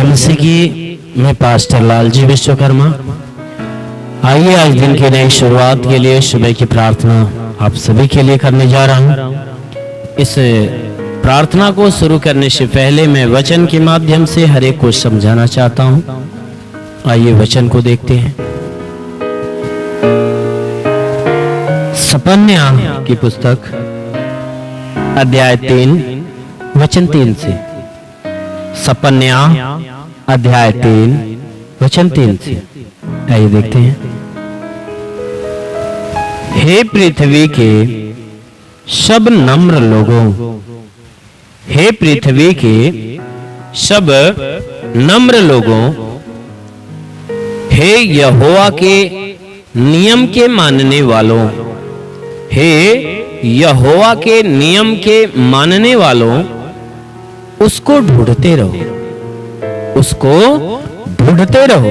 जय मसीह की। मैं पास्टर लालजी विश्वकर्मा। आइए आज दिन की नई शुरुआत के लिए सुबह की प्रार्थना आप सभी के लिए करने जा रहा हूँ। इस प्रार्थना को शुरू करने से पहले मैं वचन के माध्यम से हर एक को समझाना चाहता हूँ। आइए वचन को देखते हैं। सपन्या की पुस्तक अध्याय 3 वचन 3 से। सपन्या अध्याय 3 वचन 3 से आइए देखते हैं। हे पृथ्वी के सब नम्र लोगों, हे पृथ्वी के सब नम्र लोगों, हे यहोवा के नियम के मानने वालों, हे यहोवा के नियम के मानने वालों, उसको ढूंढते रहो, उसको ढूंढते रहो।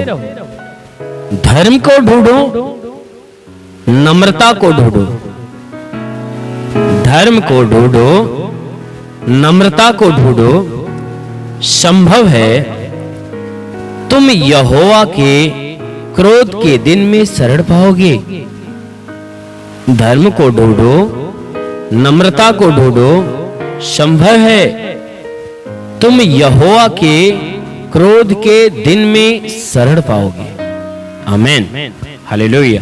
धर्म को ढूंढो, नम्रता को ढूंढो, धर्म को ढूंढो, नम्रता को ढूंढो। संभव है तुम यहोवा के क्रोध के दिन में शरण पाओगे। धर्म को ढूंढो, नम्रता को ढूंढो। संभव है तुम यहोवा के क्रोध के दिन में शरण पाओगे। आमीन, हालेलुया।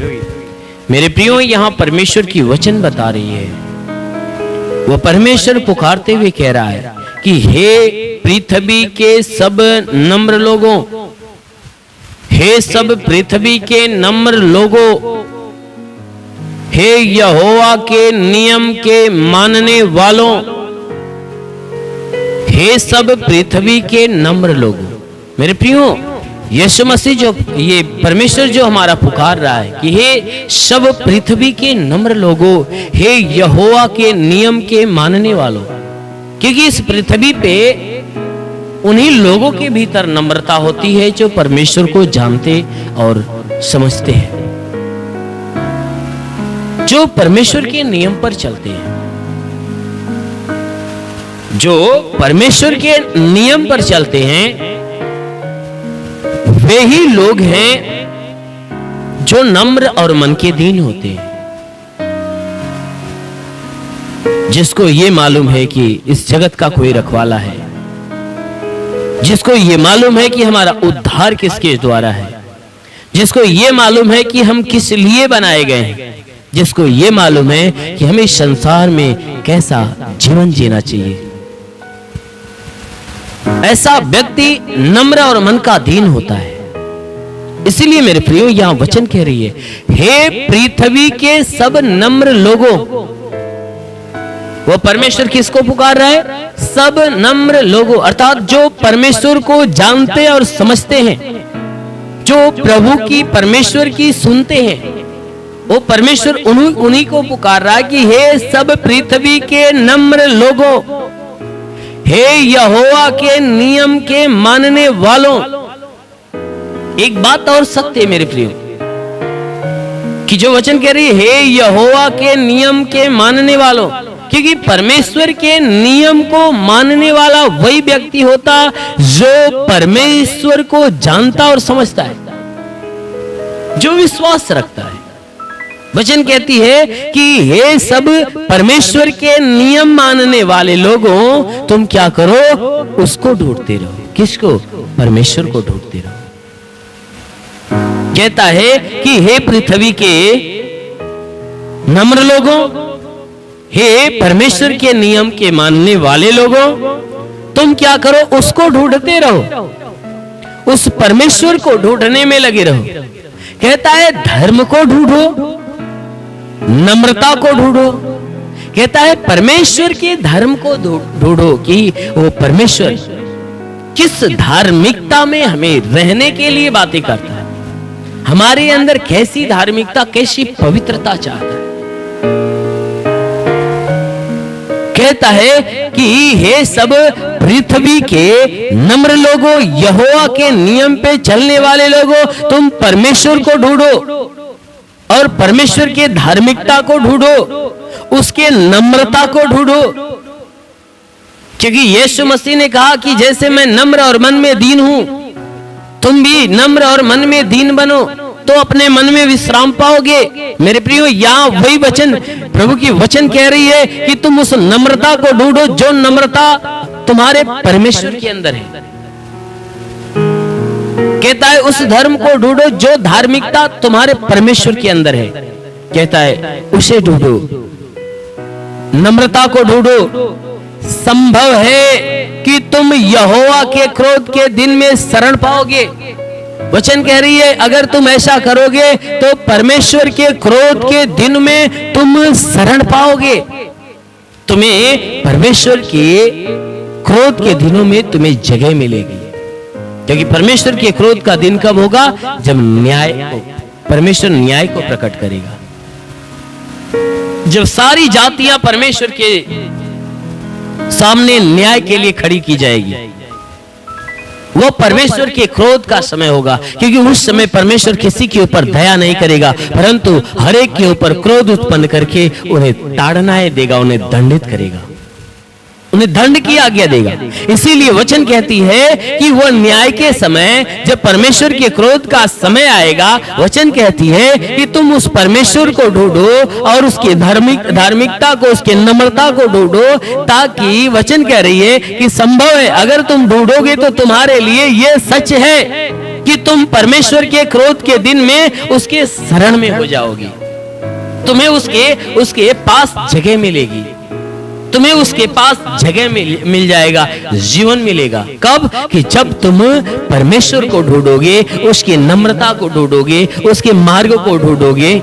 मेरे प्रियो, यहां परमेश्वर की वचन बता रही है। वो परमेश्वर पुकारते हुए कह रहा है कि हे पृथ्वी के सब नम्र लोगों, हे सब पृथ्वी के नम्र लोगों, हे यहोवा के नियम के मानने वालों, हे सब पृथ्वी के नम्र लोगों। मेरे प्रियो, यीशु मसीह जो ये परमेश्वर जो हमारा पुकार रहा है कि हे सब पृथ्वी के नम्र लोगों, हे यहोवा के नियम के मानने वालों। क्योंकि इस पृथ्वी पे उन्हीं लोगों के भीतर नम्रता होती है जो परमेश्वर को जानते और समझते हैं, जो परमेश्वर के नियम पर चलते हैं, जो परमेश्वर के नियम पर चलते हैं। वे ही लोग हैं जो नम्र और मन के दीन होते हैं, जिसको ये मालूम है कि इस जगत का कोई रखवाला है, जिसको ये मालूम है कि हमारा उद्धार किसके द्वारा है, जिसको ये मालूम है कि हम किस लिए बनाए गए हैं, जिसको ये मालूम है कि हमें संसार में कैसा जीवन जीना चाहिए। ऐसा व्यक्ति नम्र और मन का दीन होता है। इसीलिए मेरे प्रियो, यहां वचन कह रही है, हे पृथ्वी के सब नम्र लोगों। वो परमेश्वर किसको पुकार रहा है? सब नम्र लोगों, अर्थात जो परमेश्वर को जानते और समझते हैं, जो प्रभु की परमेश्वर की सुनते हैं। वो परमेश्वर उन्हीं को पुकार रहा है कि हे सब पृथ्वी के नम्र लोगों, हे यहोवा के नियम के मानने वालों। एक बात और सत्य है मेरे प्रियो, कि जो वचन कह रही है हे यहोवा के नियम के मानने वालों, क्योंकि परमेश्वर के नियम को मानने वाला वही व्यक्ति होता जो परमेश्वर को जानता और समझता है, जो विश्वास रखता है। वचन कहती है कि हे सब परमेश्वर के नियम मानने वाले लोगों, तुम क्या करो? उसको ढूंढते रहो। किसको? परमेश्वर को ढूंढते रहो। कहता है कि हे पृथ्वी के नम्र लोगों, हे परमेश्वर के नियम के मानने वाले लोगों, तुम क्या करो? उसको ढूंढते रहो, उस परमेश्वर को ढूंढने में लगे रहो। कहता है धर्म को ढूंढो, नम्रता को ढूंढो। कहता है परमेश्वर के धर्म को ढूंढो कि वो परमेश्वर किस धार्मिकता में हमें रहने के लिए बातें करता है, हमारे अंदर कैसी धार्मिकता, कैसी पवित्रता चाहता है। कहता है कि हे सब पृथ्वी के नम्र लोगों, यहोवा के नियम पे चलने वाले लोगों, तुम परमेश्वर को ढूंढो और परमेश्वर के धार्मिकता को ढूंढो, उसके नम्रता को ढूंढो। क्योंकि यीशु मसीह ने कहा कि जैसे मैं नम्र और मन में दीन हूं, तुम भी नम्र और मन में दीन बनो तो अपने मन में विश्राम पाओगे। मेरे प्रियो, यहाँ वही वचन, प्रभु की वचन कह रही है कि तुम उस नम्रता को ढूंढो जो नम्रता तुम्हारे परमेश्वर के अंदर है। कहता है उस धर्म को ढूंढो जो धार्मिकता तुम्हारे परमेश्वर के अंदर है। कहता है उसे ढूंढो, नम्रता को ढूंढो। संभव है कि तुम यहोवा के क्रोध के दिन में शरण पाओगे। वचन कह रही है अगर तुम ऐसा करोगे तो परमेश्वर के क्रोध के दिन में तुम शरण पाओगे। तुम्हें परमेश्वर के क्रोध के दिनों में तुम्हें जगह मिलेगी। क्योंकि परमेश्वर के क्रोध का दिन कब होगा? जब परमेश्वर न्याय को प्रकट करेगा, जब सारी जातियां परमेश्वर के सामने न्याय के लिए खड़ी की जाएगी। वो परमेश्वर के क्रोध का समय होगा, क्योंकि उस समय परमेश्वर किसी के ऊपर दया नहीं करेगा, परंतु हर एक के ऊपर क्रोध उत्पन्न करके उन्हें ताड़नाएं देगा, उन्हें दंडित करेगा, उन्हें दंड की आज्ञा देगा। इसीलिए वचन कहती है कि वो न्याय के समय, जब परमेश्वर के क्रोध का समय आएगा, वचन कहती है कि तुम उस परमेश्वर को ढूंढो और उसकी धार्मिकता को, उसके नम्रता को ढूंढो, ताकि वचन कह रही है कि संभव है अगर तुम ढूंढोगे तो तुम्हारे लिए ये सच है कि तुम परमेश्वर के क्रोध के दिन में उसके शरण में हो जाओगे। तुम्हें उसके पास जगह मिलेगी, तुम्हें उसके पास जगह मिल जाएगा, जीवन मिलेगा। कब? कि जब तुम परमेश्वर को ढूंढोगे, उसकी नम्रता को ढूंढोगे, उसके मार्ग को ढूंढोगे,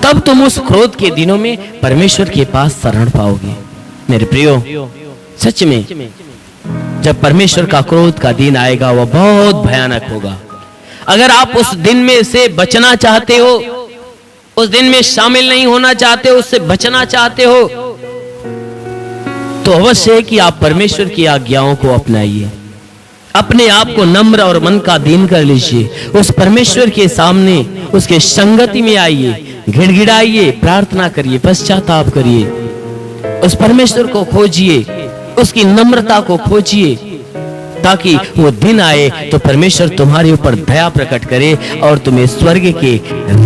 तब तुम उस क्रोध के दिनों में परमेश्वर के पास शरण पाओगे। मेरे प्रियो, सच में जब परमेश्वर का क्रोध का दिन आएगा वह बहुत भयानक होगा। अगर आप उस दिन में से बचना चाहते हो, उस दिन में शामिल नहीं होना चाहते हो, उससे बचना चाहते हो, तो अवश्य है कि आप परमेश्वर की आज्ञाओं को अपनाइए, अपने आप को नम्र और मन का दीन कर लीजिए, उस परमेश्वर के सामने उसके संगति में आइए, गिड़गिड़ाइए, प्रार्थना करिए, पश्चाताप करिए, उस परमेश्वर को खोजिए, उसकी नम्रता को खोजिए, ताकि वो दिन आए तो परमेश्वर तुम्हारे ऊपर दया प्रकट करे और तुम्हें स्वर्ग के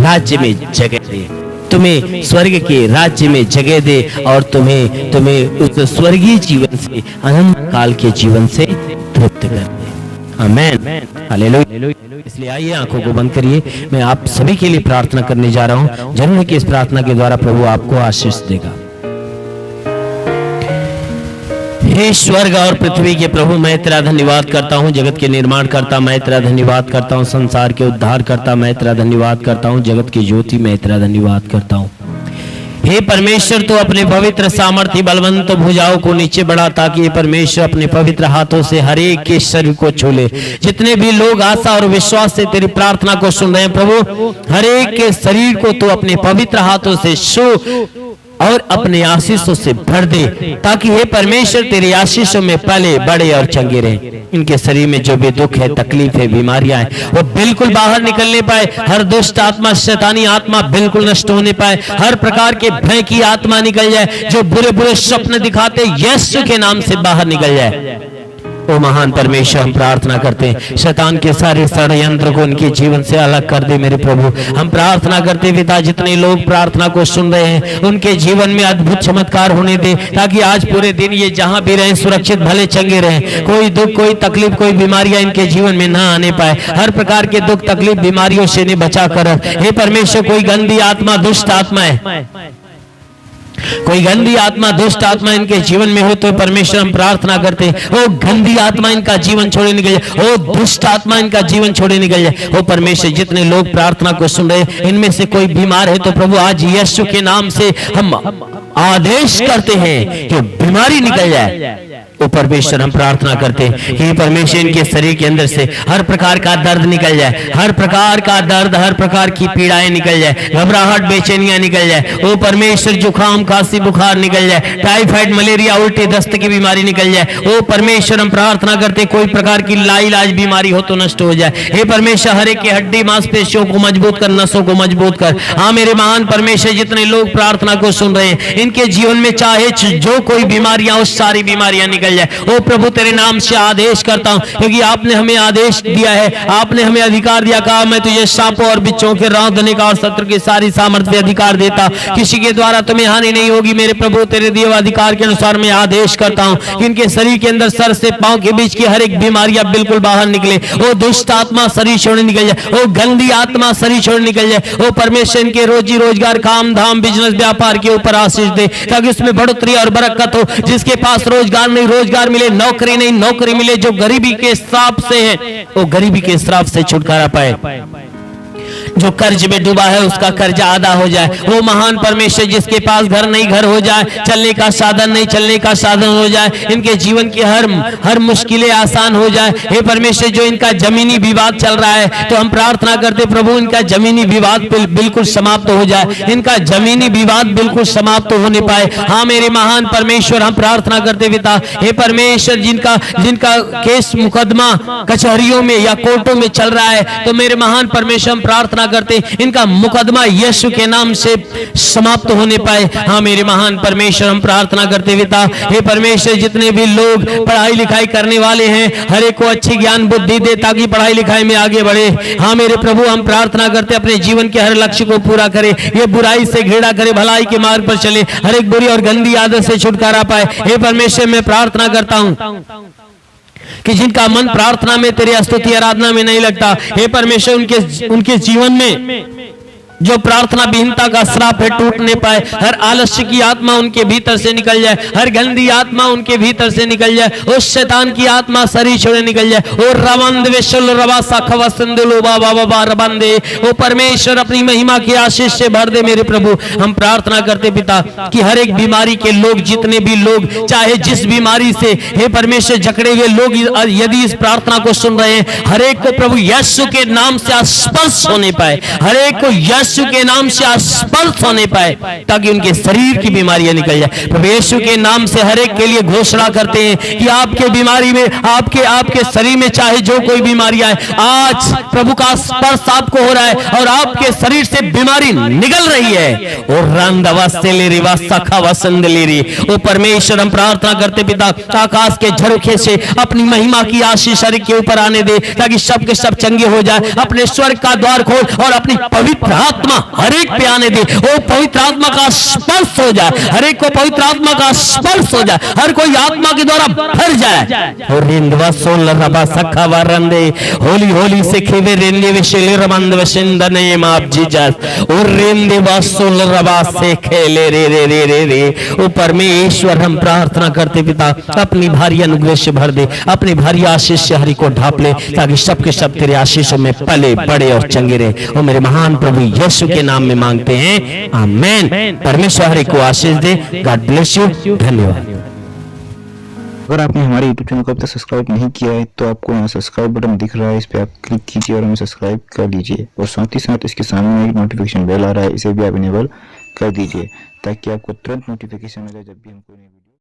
राज्य में जगह दे, तुम्हें स्वर्ग के राज्य में जगह दे और तुम्हें उस स्वर्गीय जीवन से, अनंत काल के जीवन से तृप्त कर दे। आमेन, हालेलुया। इसलिए आइए आंखों को बंद करिए, मैं आप सभी के लिए प्रार्थना करने जा रहा हूं। जरूर है कि इस प्रार्थना के द्वारा प्रभु आपको आशीष देगा। हे स्वर्ग और पृथ्वी के प्रभु, मैं तेरा धन्यवाद करता हूँ, जगत के निर्माण करता मैं तेरा धन्यवाद करता हूँ, संसार के उद्धार करता मैं तेरा धन्यवाद करता हूँ, जगत की ज्योति मैं तेरा धन्यवाद करता हूँ। हे परमेश्वर, तो अपने पवित्र सामर्थ्य बलवंत भुजाओं को नीचे बढ़ा, ताकि ये परमेश्वर अपने पवित्र हाथों से हर एक के शरीर को छू ले। जितने भी लोग आशा और विश्वास से तेरी प्रार्थना को सुन रहे हैं प्रभु, हर एक के शरीर को तो अपने पवित्र हाथों से छू और अपने आशीषों से भर दे, ताकि हे परमेश्वर तेरी आशीषों में पले बड़े और चंगे रहे। इनके शरीर में जो भी दुख है, तकलीफ है, बीमारियां हैं, वो बिल्कुल बाहर निकलने पाए। हर दुष्ट आत्मा, शैतानी आत्मा बिल्कुल नष्ट होने पाए। हर प्रकार के भय की आत्मा निकल जाए, जो बुरे बुरे स्वप्न दिखाते यीशु के नाम से बाहर निकल जाए। ओ महान परमेश्वर, हम प्रार्थना करते हैं शैतान के सारे षड्यंत्र को उनके जीवन से अलग कर दे। मेरे प्रभु, हम प्रार्थना करते पिता, जितने लोग प्रार्थना को सुन रहे हैं उनके जीवन में अद्भुत चमत्कार होने दे, ताकि आज पूरे दिन ये जहां भी रहें सुरक्षित भले चंगे रहें। कोई दुख, कोई तकलीफ, कोई बीमारियां इनके जीवन में ना आने पाए। हर प्रकार के दुख, तकलीफ, बीमारियों से इन्हें बचा कर। हे परमेश्वर, कोई गंदी आत्मा, दुष्ट आत्मा है, कोई गंदी आत्मा, दुष्ट आत्मा इनके जीवन में हो तो परमेश्वर हम प्रार्थना करते हैं, ओ गंदी आत्मा इनका जीवन छोड़े निकल जाए, ओ दुष्ट आत्मा इनका जीवन छोड़े निकल जाए। ओ परमेश्वर, जितने लोग प्रार्थना को सुन रहे हैं इनमें से कोई बीमार है तो प्रभु आज यीशु के नाम से हम आदेश करते हैं कि बीमारी निकल जाए, ओ परमेश्वर हम प्रार्थना करते हैं कि परमेश्वर इनके शरीर के अंदर से हर प्रकार का दर्द निकल जाए, हर प्रकार का दर्द, हर प्रकार की पीड़ाएं निकल जाए, घबराहट बेचैनियां निकल जाए। ओ परमेश्वर जुकाम खांसी बुखार निकल जाए, टाइफाइड मलेरिया उल्टी दस्त की बीमारी निकल जाए। ओ परमेश्वर हम प्रार्थना करते कोई प्रकार की लाइलाज बीमारी हो तो नष्ट हो जाए। हे परमेश्वर हर एक की हड्डी मांसपेशियों को मजबूत कर, नसों को मजबूत कर। हाँ मेरे महान परमेश्वर जितने लोग प्रार्थना को सुन रहे हैं इनके जीवन में चाहे जो कोई बीमारियां, उस सारी बीमारियां निकल जाए। ओ प्रभु तेरे नाम से आदेश करता हूं क्योंकि आपने हमें आदेश दिया है, आपने हमें अधिकार दिया, कहा मैं तुझे सांपों और बिच्छों के रौंदने का और शत्रु की सारी सामर्थ्य अधिकार देता, किसी के द्वारा तुम्हें हानि नहीं होगी। मेरे प्रभु तेरे दिए अधिकार के अनुसार मैं आदेश करता हूं कि इनके शरीर के अंदर सर से पांव के बीच की हर एक बीमारियां बिल्कुल बाहर निकले। ओ दुष्ट आत्मा शरीर छोड़ निकल जाए, ओ गंदी आत्मा शरीर छोड़ निकल जाए। ओ परमेश्वर इनके रोजी रोजगार, काम धाम, बिजनेस व्यापार के ऊपर आशीष दे ताकि उसमें बढ़ोतरी और बरकत हो। जिसके पास रोजगार नहीं रोजगार मिले, नौकरी नहीं नौकरी मिले, जो गरीबी के श्राप से है वो गरीबी के श्राप से छुटकारा पाए, जो कर्ज में डूबा है उसका कर्जा अदा हो जाए। वो महान परमेश्वर जिसके पास घर नहीं घर हो जाए, चलने का साधन नहीं चलने का साधन हो जाए, इनके जीवन की हर मुश्किलें आसान हो जाए। हे परमेश्वर जो इनका जमीनी विवाद चल रहा है तो हम प्रार्थना करते प्रभु इनका जमीनी विवाद बिल्कुल समाप्त हो जाए, इनका जमीनी विवाद बिल्कुल समाप्त होने पाए। हाँ मेरे महान परमेश्वर हम प्रार्थना करते पिता, हे परमेश्वर जिनका केस मुकदमा कचहरियों में या कोर्टों में चल रहा है तो मेरे महान परमेश्वर हम प्रार्थना करते इनका मुकदमा यीशु के नाम से समाप्त होने पाए। हाँ मेरे महान परमेश्वर हम प्रार्थना करते पिता, हे परमेश्वर जितने भी लोग पढ़ाई लिखाई करने वाले हैं हर एक को अच्छी ज्ञान बुद्धि दे ताकि पढ़ाई लिखाई में आगे बढ़े। हाँ मेरे प्रभु हम प्रार्थना करते अपने जीवन के हर लक्ष्य को पूरा करे, ये बुराई से घृणा करे, भलाई के मार्ग पर चले, हर एक बुरी और गंदी आदत से छुटकारा पाए। हे परमेश्वर मैं प्रार्थना करता हूँ कि जिनका मन प्रार्थना में तेरी स्तुति आराधना में नहीं लगता, हे परमेश्वर उनके जीवन में जो प्रार्थना विहीनता का श्राप है टूटने पाए, हर आलस्य की आत्मा उनके भीतर से निकल जाए, हर गंदी आत्मा उनके भीतर से निकल जाए, उस शैतान की आत्मा शरीर छोड़े निकल जाए। ओ रवंद विशल रवा सखवा संदलो बाबा बाबा रबंदे, ओ परमेश्वर अपनी महिमा की आशीष से भर दे। मेरे प्रभु हम प्रार्थना करते पिता कि हर एक बीमारी के लोग, जितने भी लोग चाहे जिस बीमारी से हे परमेश्वर जकड़े हुए लोग यदि इस प्रार्थना को सुन रहे हैं, हर एक को प्रभु यीशु के नाम से स्पर्श होने पाए, हर एक को यीशु के नाम से स्पर्श होने पाए ताकि उनके शरीर की बीमारियां निकल जाए। प्रभु यीशु के नाम से हर एक के लिए घोषणा करते हैं कि आपके बीमारी में आपके शरीर में चाहे जो कोई बीमारी आए, आज प्रभु का स्पर्श आपको हो रहा है और आपके शरीर से बीमारी निकल रही है। और ओ परमेश्वर हम प्रार्थना करते पिता आकाश के झरोखे से अपनी महिमा की आशीष शरीर के ऊपर आने दे ताकि सब के सब चंगे हो जाए। अपने स्वर्ग का द्वार खोल और अपनी पवित्र आत्मा हर एक पे आने दे, वो पवित्र आत्मा का स्पर्श हो जाए, हर एक को पवित्र आत्मा का स्पर्श हो जाए, हर कोई आत्मा के द्वारा भर जाए। और रिंदवा सोल रबा सखा वरंदे होली होली से खेवे रिंदे विशेले रबंद वशिंद नेम ऑफ जीसस। और रिंदवा सोल रबा से खेले रे रे रे रे रे। ओ परमेश्वर हम प्रार्थना करते पिता अपनी भारी अनुग्रह से भर दे, अपनी भारी आशीष से हरि को ढाप ले ताकि सबके सब तेरे आशीषों में पले बड़े और चंगे रहे। और मेरे महान प्रभु यीशु के नाम में मांगते हैं, आमेन। परमेश्वर हरि को आशीष दे। God bless you. धन्यवाद। अगर आपने हमारे YouTube चैनल को अब तक सब्सक्राइब नहीं किया है तो आपको यहाँ सब्सक्राइब बटन दिख रहा है, इस पे आप क्लिक कीजिए और हमें सब्सक्राइब कर लीजिए। और साथ ही साथ इसके सामने एक नोटिफिकेशन बेल आ रहा है, इसे भी आप इनेबल कर दीजिए ताकि आपको तुरंत नोटिफिकेशन मिले जब भी हम कोई